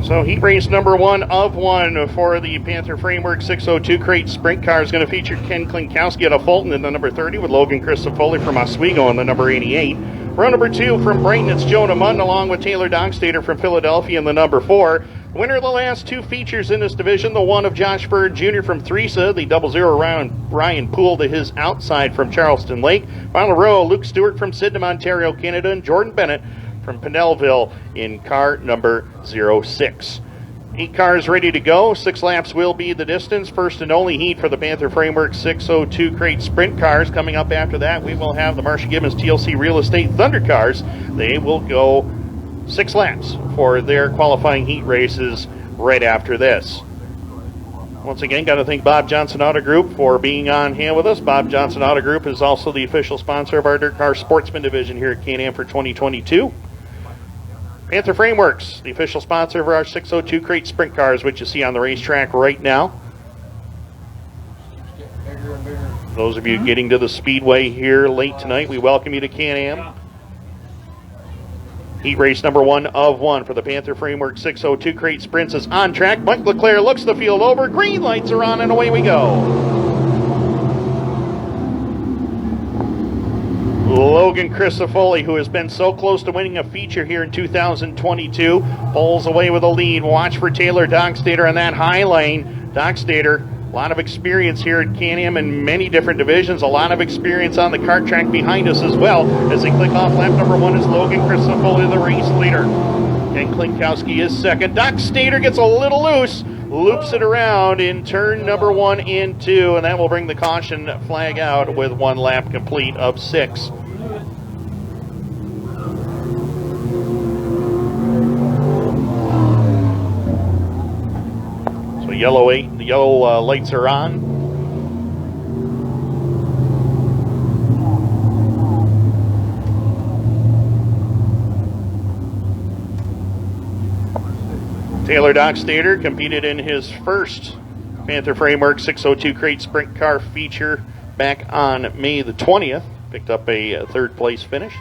So heat race number 1 of 1 for the Panther Framework 602 crate sprint car is going to feature Ken Klinkowski out of Fulton in the number 30 with Logan Christofoli from Oswego in the number 88. Row number 2 from Brighton, it's Jonah Munn along with Taylor Donkstader from Philadelphia in the number 4. Winner of the last 2 features in this division, the one of Josh Bird Jr. from Theresa, the 00 Ryan Poole to his outside from Charleston Lake. Final row, Luke Stewart from Sydenham, Ontario, Canada, and Jordan Bennett from Pennellville in car number 06. 8 cars ready to go. 6 laps will be the distance. First and only heat for the Panther Framework 602 crate sprint cars. Coming up after that, we will have the Marsha Gibbons TLC Real Estate Thunder cars. They will go 6 laps for their qualifying heat races right after this. Once again, got to thank Bob Johnson Auto Group for being on hand with us. Bob Johnson Auto Group is also the official sponsor of our Dirt Car Sportsman division here at Can-Am for 2022. Panther Frameworks, the official sponsor of our 602 crate sprint cars, which you see on the racetrack right now. Those of you getting to the Speedway here late tonight, we welcome you to Can-Am. Heat race number 1 of 1 for the Panther Framework 602 crate sprints is on track. Mike LeClaire looks the field over. Green lights are on and away we go. Logan Christofoli, who has been so close to winning a feature here in 2022, pulls away with a lead. Watch for Taylor Donkstader on that high lane. Donkstader, a lot of experience here at Can-Am in many different divisions. A lot of experience on the kart track behind us as well. As they click off lap number 1 is Logan Christofoli, the race leader. Ken Klinkowski is second. Donkstader gets a little loose, loops it around in turn number 1 and 2, and that will bring the caution flag out with 1 lap complete of 6. The yellow lights are on. Taylor Donkstader competed in his first Panther Framework 602 crate sprint car feature back on May the 20th. Picked up a third place finish.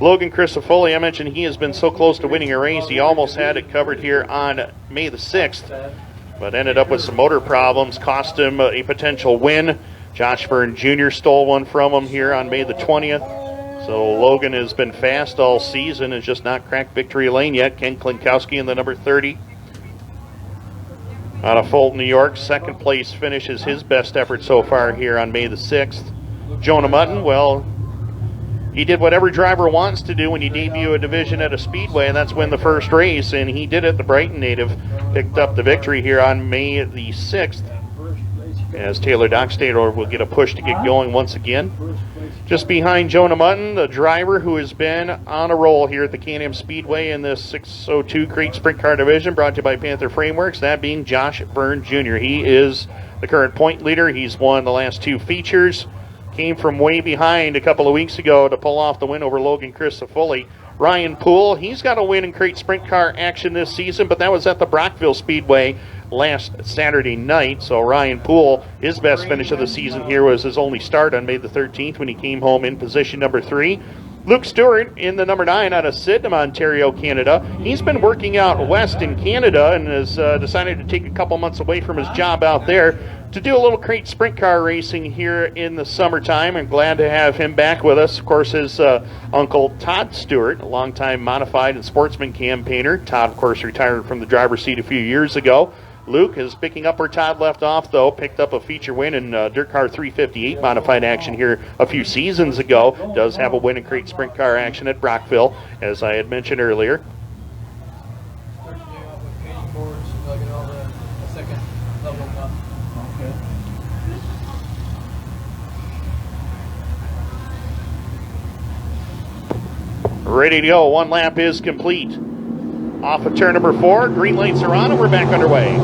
Logan Christofoli, I mentioned he has been so close to winning a race. He almost had it covered here on May the 6th. But ended up with some motor problems, cost him a potential win. Josh Byrne Jr. stole one from him here on May the 20th. So Logan has been fast all season and just not cracked victory lane yet. Ken Klinkowski in the number 30. Out of Fulton, New York, second place finish is his best effort so far here on May the 6th. Jonah Mutton, well, he did what every driver wants to do when you debut a division at a speedway, and that's win the first race, and he did it. The Brighton native picked up the victory here on May the 6th, as Taylor Donkstader will get a push to get going once again. Just behind Jonah Mutton, the driver who has been on a roll here at the Can-Am Speedway in this 602 crate sprint car division, brought to you by Panther Frameworks, that being Josh Byrne Jr. He is the current point leader. He's won the last 2 features. Came from way behind a couple of weeks ago to pull off the win over Logan Christofoli. Ryan Poole, he's got a win in crate sprint car action this season, but that was at the Brockville Speedway last Saturday night. So Ryan Poole, his best finish of the season here was his only start on May the 13th when he came home in position number 3. Luke Stewart in the number 9 out of Sydenham, Ontario, Canada. He's been working out west in Canada and has decided to take a couple months away from his job out there to do a little crate sprint car racing here in the summertime. I'm glad to have him back with us. Of course, his uncle Todd Stewart, a longtime modified and sportsman campaigner. Todd, of course, retired from the driver's seat a few years ago. Luke is picking up where Todd left off, though. Picked up a feature win in Dirt Car 358 modified action here a few seasons ago. Does have a win in crate sprint car action at Brockville, as I had mentioned earlier. Ready to go. 1 lap is complete. Off of turn number 4, green lights are on, and we're back underway.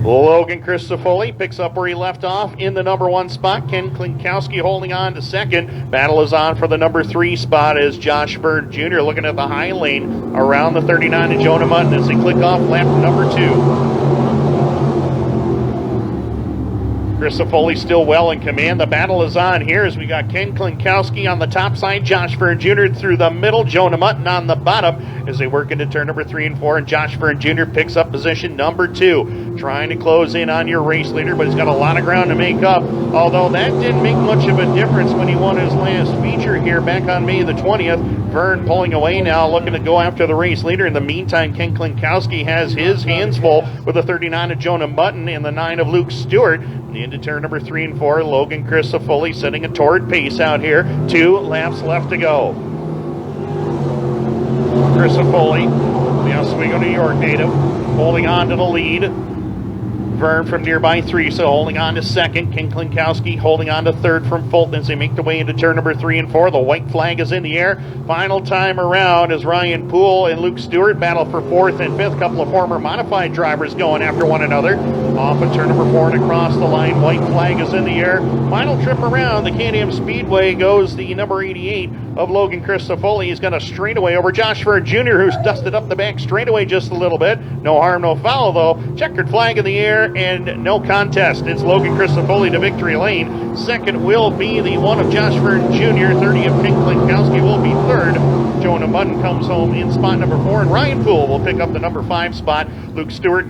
Logan Christofoli picks up where he left off in the number 1 spot. Ken Klinkowski holding on to second. Battle is on for the number 3 spot as Josh Bird Jr. looking at the high lane around the 39 to Jonah Mutton as they click off lap number 2. Chris Foley still well in command. The battle is on here as we got Ken Klinkowski on the top side, Josh Fern Jr. through the middle, Jonah Mutton on the bottom as they work into turn number 3 and 4, and Josh Fern Jr. picks up position number 2. Trying to close in on your race leader, but he's got a lot of ground to make up, although that didn't make much of a difference when he won his last feature here back on May the 20th. Vern pulling away now, looking to go after the race leader. In the meantime, Ken Klinkowski has his hands full with the 39 of Jonah Mutton and the 9 of Luke Stewart. Into turn number 3 and 4, Logan Christofoli setting a torrid pace out here. 2 laps left to go. Christofoli, the Oswego, New York native, holding on to the lead. Vern from nearby 3, so holding on to second. Ken Klinkowski holding on to third from Fulton as they make the way into turn number 3 and 4. The white flag is in the air. Final time around as Ryan Poole and Luke Stewart battle for 4th and 5th. Couple of former modified drivers going after one another. Off at turn number 4 and across the line. White flag is in the air. Final trip around the Can-Am Speedway goes the number 88 of Logan Christofoli. He's got a straightaway over Josh Fern Jr., who's dusted up the back straightaway just a little bit. No harm, no foul, though. Checkered flag in the air and no contest. It's Logan Christofoli to victory lane. Second will be the 1 of Josh Fern Jr. 30 of Ken Klinkowski will be third. Jonah Mutton comes home in spot number 4, and Ryan Poole will pick up the number 5 spot. Luke Stewart